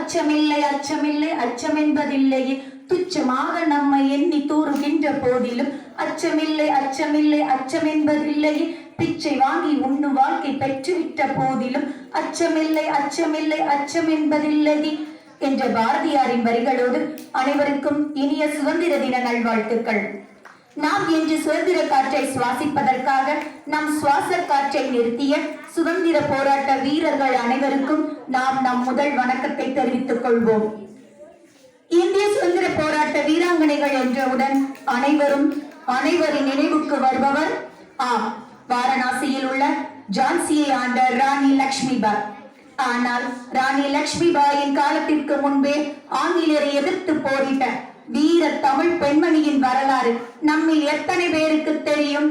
அச்சமில்லை அச்சமில்லை அச்சம் என்பதில்லையே, துச்சமாக நம்மை எண்ணி தூறுகின்ற போதிலும் அச்சமில்லை அச்சமில்லை அச்சம் என்பதில்லையே, பிச்சை வாங்கி உண்ணும் வாழ்க்கை பெற்றுவிட்ட போதிலும் அச்சமில்லை அச்சமில்லை அச்சம் என்பதில்லையே என்ற பாரதியாரின் வரிகளோடு அனைவருக்கும் இனிய சுதந்திர தின நல்வாழ்த்துக்கள். நாம் இன்று சுதந்திர காற்றை சுவாசிப்பதற்காக நம் சுவாச காற்றை நிறுத்திய சுதந்திர போராட்ட வீரர்கள் அனைவருக்கும் நாம் நம் முதல் வணக்கத்தை தெரிவித்துக் கொள்வோம். இந்திய சுதந்திர போராட்ட வீராங்கனைகள் என்றவுடன் அனைவரின் நினைவுக்கு வருபவர் வாரணாசியில் உள்ள ஜான்சியை ஆண்ட ராணி லட்சுமிபாய். ஆனால் ராணி லட்சுமிபாயின் காலத்திற்கு முன்பே ஆங்கிலேயரை எதிர்த்து போரிட்ட வீர தமிழ் பெண்மணியின் வரலாறு நம்மில் எத்தனை பேருக்கு தெரியும்?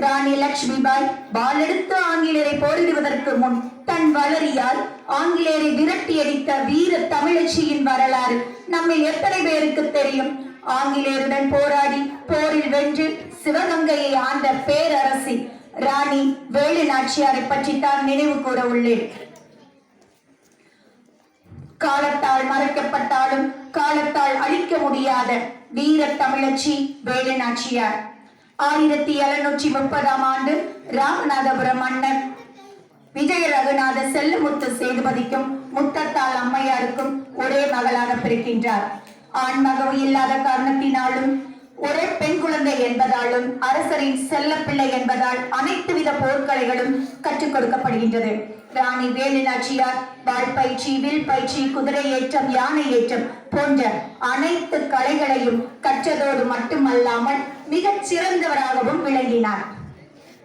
ராணி லட்சுமிபாய் வாளெடுத்து ஆங்கிலேயரை போரிடுவதற்கு முன் தன் வளரியால் ஆங்கிலேயரை விரட்டி அடித்த வீர தமிழச்சியின் வரலாறு நம்மில் எத்தனை பேருக்கு தெரியும்? ஆங்கிலேயருடன் போராடி போரில் வென்று சிவகங்கையை ஆண்ட பேரரசி ராணி வேலு நாச்சியாரை பற்றி தான் நினைவு கூற உள்ளேன். காலத்தால் மறைக்கப்பட்டாலும் காலத்தால் அழிக்க முடியாத வீர தமிழச்சி வேலு நாச்சியார் 1730 ஆண்டு ராமநாதபுரம் மன்னர் விஜய ரகுநாத செல்லமுத்து சேதுபதிக்கும் முத்தத்தாள் அம்மையாருக்கும் ஒரே மகளாக பிறக்கின்றார். ஆண் மகவு இல்லாத காரணத்தினாலும் ஒரே பெண் குழந்தை என்பதாலும் அரசரின் செல்ல பிள்ளை என்பதால் அனைத்து வித போர்க்கலைகளும் கற்றுக் கொடுக்கப்படுகின்றது. ராணி வேலு நாச்சியார் வாள் பயிற்சி, வில் பயிற்சி, குதிரை ஏற்றம், யானை ஏற்றம் போன்ற அனைத்து கலைகளையும் கற்றதோடு மட்டுமல்லாமல் மிகச் சிறந்தவராகவும் விளங்கினார்.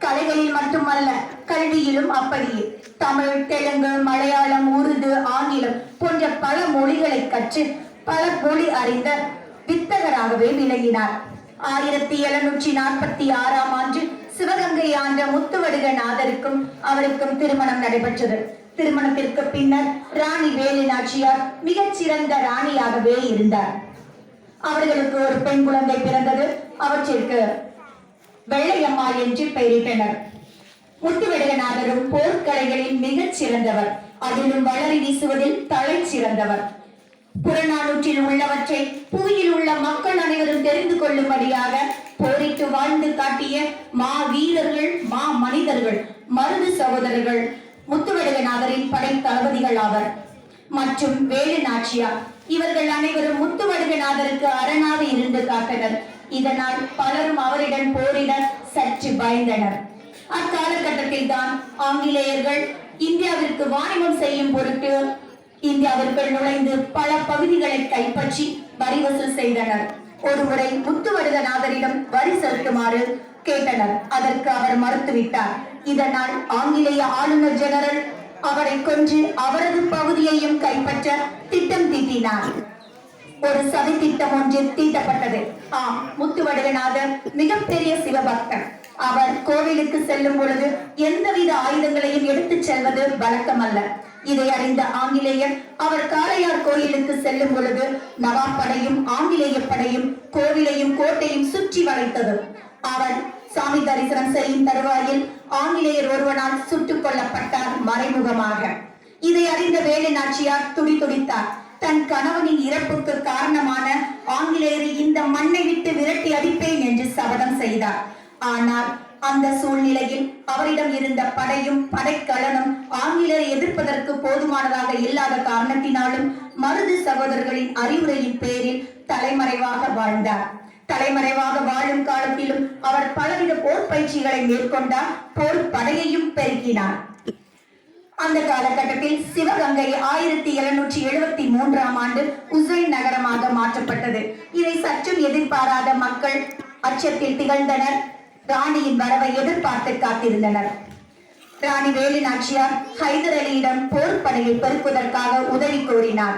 கலைகளில் மட்டுமல்ல, கல்வியிலும் அப்படியே. தமிழ், தெலுங்கு, மலையாளம், உருது, ஆங்கிலம் போன்ற பல மொழிகளை கற்று பல மொழி அறிந்த வித்தகராகவே விளங்கினார். 1746 ஆண்டு சிவகங்கை ஆண்ட முத்துவடுகநாதருக்கும் அவருக்கும் திருமணம் நடைபெற்றது. திருமணத்திற்கு பின்னர் ராணி வேலு நாச்சியார் மிகச் சிறந்த ராணியாகவே இருந்தார். அவர்களுக்கு ஒரு பெண் குழந்தை பிறந்தது. அவற்றிற்கு வெள்ளையம்மாள் என்று பெயரிட்டனர். முத்துவடுகநாதரும் போர்க்கலைகளில் மிகச் சிறந்தவர். அதிலும் வளரி வீசுவதில் தலை சிறந்தவர். புறநானூற்றில் உள்ளவற்றை புவியில் உள்ள மக்கள் அனைவரும் தெரிந்து கொள்ளும்படியாக போரிட்டு வாழ்ந்து காட்டிய மா வீரர்கள், மா மனிதர்கள், மருது சகோதரர்கள் முத்துவடுகநாதரின் படை தளபதிகள் ஆவர். மற்றும் வேலு நாச்சியார் இவர்கள் அனைவரும் முத்துவடுகநாதருக்கு அரணாக இருந்து காத்தனர். இதனால் பலரும் அவரிடம் போரிட சற்று பயந்தனர். அக்காலகட்டத்தில் தான் ஆங்கிலேயர்கள் இந்தியாவிற்கு வாணிபம் செய்யும் பொருட்டு இந்தியாவிற்குள் நுழைந்து பல பகுதிகளை கைப்பற்றி வரி வசூல் செய்தனர். ஒருமுறை முத்துவடுகநாதரிடம் வரி செலுத்துமாறு கேட்டனர். அதற்கு அவர் மறுத்துவிட்டார். இதனால் ஆங்கிலேய ஆளுநர் ஜெனரல் அவரை கொன்று அவரது பகுதியையும் கைப்பற்ற திட்டம் தீட்டினார். ஒரு சதி திட்டம் ஒன்று தீட்டப்பட்டது. முத்துவடுகநாதர் மிகப்பெரிய சிவபக்தர். அவர் கோவிலுக்கு செல்லும் பொழுது எந்தவித ஆயுதங்களையும் எடுத்துச் செல்வது வழக்கமல்ல. இதை அறிந்த ஆங்கிலேயர் அவர் காளையார் கோயிலுக்கு செல்லும் பொழுது நவாப் படையும் ஆங்கிலேய படையும் கோவிலையும் கோட்டையும் சுற்றி வளைத்தது. அவர் சாமி தரிசனம் செய்யும் தருவாயில் ஆங்கிலேயர் ஒருவனால் சுட்டுக் கொல்லப்பட்டார் மறைமுகமாக. இதை அறிந்த வேலு நாச்சியார் துடித்தார். தன் கணவனின் இறப்புக்கு காரணமான ஆங்கிலேயரை இந்த மண்ணை விட்டு விரட்டி அடிப்பேன் என்று சபதம் செய்தார். ஆனால் அந்த சூழ்நிலையில் அவரிடம் இருந்த படையும் படைக்கலனும் ஆங்கிலேயரை எதிர்ப்பதற்கு போதுமானதாக இல்லாத காரணத்தினாலும் மருது சகோதரர்களின் அறிவுரையின் பேரில் தலைமறைவாக வாழ்ந்தார். தலைமறைவாக வாழும் காலத்திலும் அவர் பலவித போர் பயிற்சிகளை மேற்கொண்டார். போர் படையையும் பெருக்கினார். அந்த காலகட்டத்தில் சிவகங்கை 1773 ஆண்டு உசைன் நகரமாக மாற்றப்பட்டது. இதை சற்றும் எதிர்பாராத மக்கள் அச்சத்தில் திகழ்ந்தனர். ராணியின் வரவை எதிர்பார்த்து காத்திருந்தனர். ராணி வேலு நாச்சியார் ஹைதர் அலியிடம் போர்ப்படையை பெருக்குவதற்காக உதவி கோரினார்.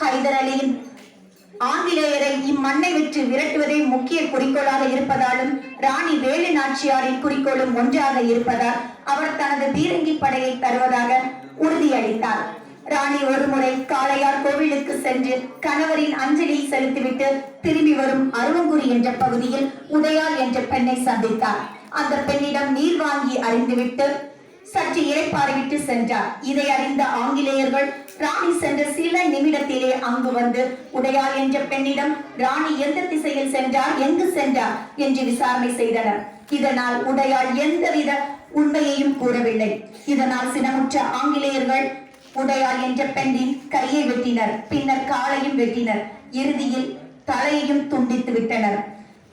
ஹைதர் அலியின் ஆங்கிலேயரை இம்மண்ணை விட்டு விரட்டுவதே முக்கிய குறிக்கோளாக இருப்பதாலும் ராணி வேலு நாச்சியாரின் குறிக்கோளும் ஒன்றாக இருப்பதால் அவர் தனது பீரங்கி படையை தருவதாக உறுதியளித்தார். ராணி ஒருமுறை காளையார் கோவிலுக்கு சென்று கணவரின் அஞ்சலி செலுத்திவிட்டு திரும்பி வரும் அருவங்குடி என்ற பகுதியில் உதயாள் என்ற பெண்ணை சந்தித்தார். அந்த பெண்ணிடம் நீர் வாங்கி அறிந்துவிட்டு சற்று இளைப்பாறிவிட்டு சென்றார். இதை அறிந்த ஆங்கிலேயர்கள் ராணி சென்ற சில நிமிடத்திலே அங்கு வந்து உடையாள் என்ற பெண்ணிடம் ராணி எந்த திசையில் சென்றார், எங்கு சென்றார் என்று விசாரணை செய்தனர். இதனால் உடையாள் எந்தவித உண்மையையும் கூறவில்லை. இதனால் சினமுற்ற ஆங்கிலேயர்கள் உடையாள் என்ற பெண்ணின் கையை வெட்டினர், பின்னர் காலையும் வெட்டினர், இறுதியில் தலையையும் துண்டித்து விட்டனர்.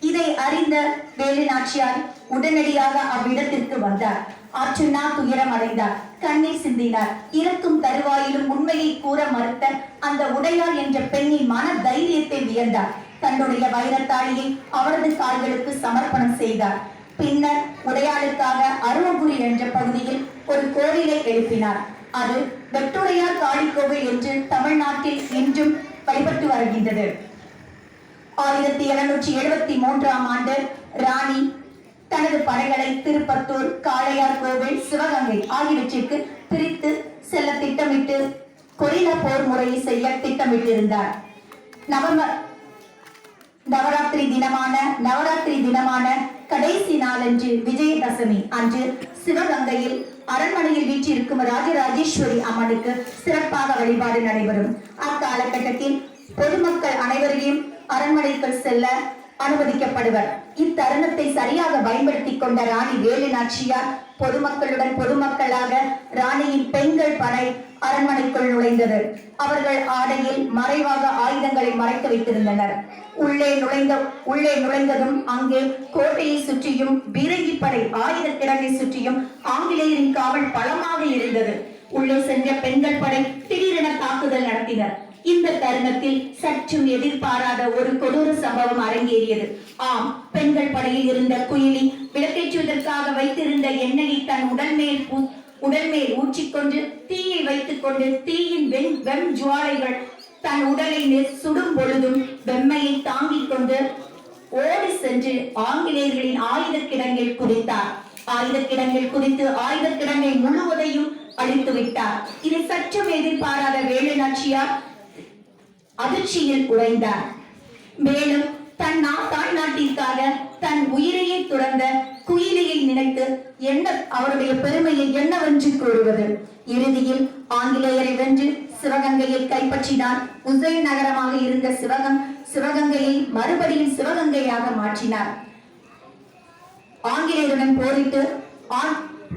இதை அறிந்த வேலு நாச்சியார் உடனடியாக அவ்விடத்திற்கு வந்தார். அர்ச்சுனா துயரம் அடைந்தார், கண்ணீர் சிந்தினார். இறக்கும் தருவாயிலும் உண்மையை கூற மறுத்த அந்த உடையாள் என்ற பெண்ணின் மன தைரியத்தை வியந்தார். தன்னுடைய வைரத்தாளியை அவரது கால்களுக்கு சமர்ப்பணம் செய்தார். பின்னர் உடையாளுக்காக அருவபுரி என்ற பகுதியில் ஒரு கோவிலை எழுப்பினார். அது வெட்டுடையார் காளி கோவில் என்று தமிழ்நாட்டில் இன்றும் வழிபட்டு வருகின்றது. 1773ஆம் ஆண்டு ராணி தனது படைகளை திருப்பத்தூர், காளையார் கோவில், சிவகங்கை ஆகியவற்றிற்கு பிரித்து செல்ல திட்டமிட்டு கொரில்லா போர் முறையை செய்ய திட்டமிட்டிருந்தார். நவராத்திரி தினமான கடைசி நாளன்று விஜயதசமி அன்று சிவகங்கையில் அரண்மனையில் வீற்றிருக்கும் ராஜராஜேஸ்வரி அம்மனுக்கு சிறப்பாக வழிபாடு நடைபெறும். அக்காலகட்டத்தில் பொதுமக்கள் அனைவரையும் அரண்மனைக்குள் செல்ல அனுமதிக்கப்படுவர். இத்தருணத்தை சரியாக பயன்படுத்திக் கொண்ட ராணி வேலு நாச்சியார் பொதுமக்களாக ராணியின் பெண்கள் படை அரண்மனைக்குள் நுழைந்தது. அவர்கள் ஆடையில் மறைவாக ஆயுதங்களை மறைத்து வைத்திருந்தனர். உள்ளே நுழைந்ததும் அங்கே கோட்டையை சுற்றியும் பீரங்கி படை ஆயுத கிடங்கை சுற்றியும் ஆங்கிலேயரின் காவல் பலமாக இருந்தது. உள்ளே சென்ற பெண்கள் படை திடீரென தாக்குதல் நடத்தினர். இந்த தருணத்தில் சற்றும் எதிர்பாராத ஒரு கொடூர சம்பவம் அரங்கேறியது. ஆம், பெண்கள் படையில் இருந்த குயிலி விளக்கேற்றுவதற்காக வைத்திருந்த எண்ணெயை தன் உடல் மேல் ஊற்றிக்கொண்டு தீயை வைத்துக் கொண்டு தீயின் வெண் ஜுவாலைகள் தன் உடலை சுடும் பொழுதும் வெம்மையை தாங்கிக் கொண்டு ஓடி சென்று ஆங்கிலேயர்களின் ஆயுத கிடங்கில் குதித்தார். ஆயுத கிடங்கில் குதித்து ஆயுத கிடங்கை முழுவதையும் அழித்து விட்டார். இதை சற்றும் எதிர்பாராத வேலு நாச்சியார் அதிர்ச்சியில் உறைந்தார். மேலும் தாய் நாட்டிற்காக தன் உயிரையே துறந்த குயிலியை நினைத்து அவருடைய பெருமையை என்னவென்று கூறுவது. இறுதியில் ஆங்கிலேயரை வென்று சிவகங்கையை கைப்பற்றினார். உசைன் நகரமாக இருந்த சிவகங்கையை மறுபடியும் சிவகங்கையாக மாற்றினார். ஆங்கிலேயருடன் போரிட்டு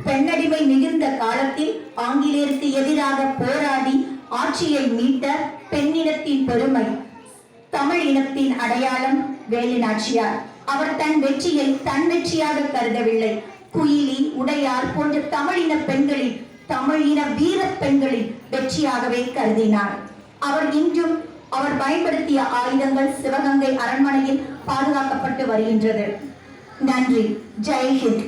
பெண்ணடிமை மிகுந்த காலத்தில் ஆங்கிலேயருக்கு எதிராக போராடி ஆட்சியை மீட்ட பெண்ணினத்தின் பெருமை, தமிழ் இனத்தின் அடையாளம் வேலு நாச்சியார். அவர் தன் வெற்றியை தன் வெற்றியாக கருதவில்லை. குயிலி, உடையார் போன்ற தமிழின வீர பெண்களின் வெற்றியாகவே கருதினார். அவர் பயன்படுத்திய ஆயுதங்கள் சிவகங்கை அரண்மனையில் பாதுகாக்கப்பட்டு வருகின்றது. நன்றி. ஜெய் ஹிந்த்.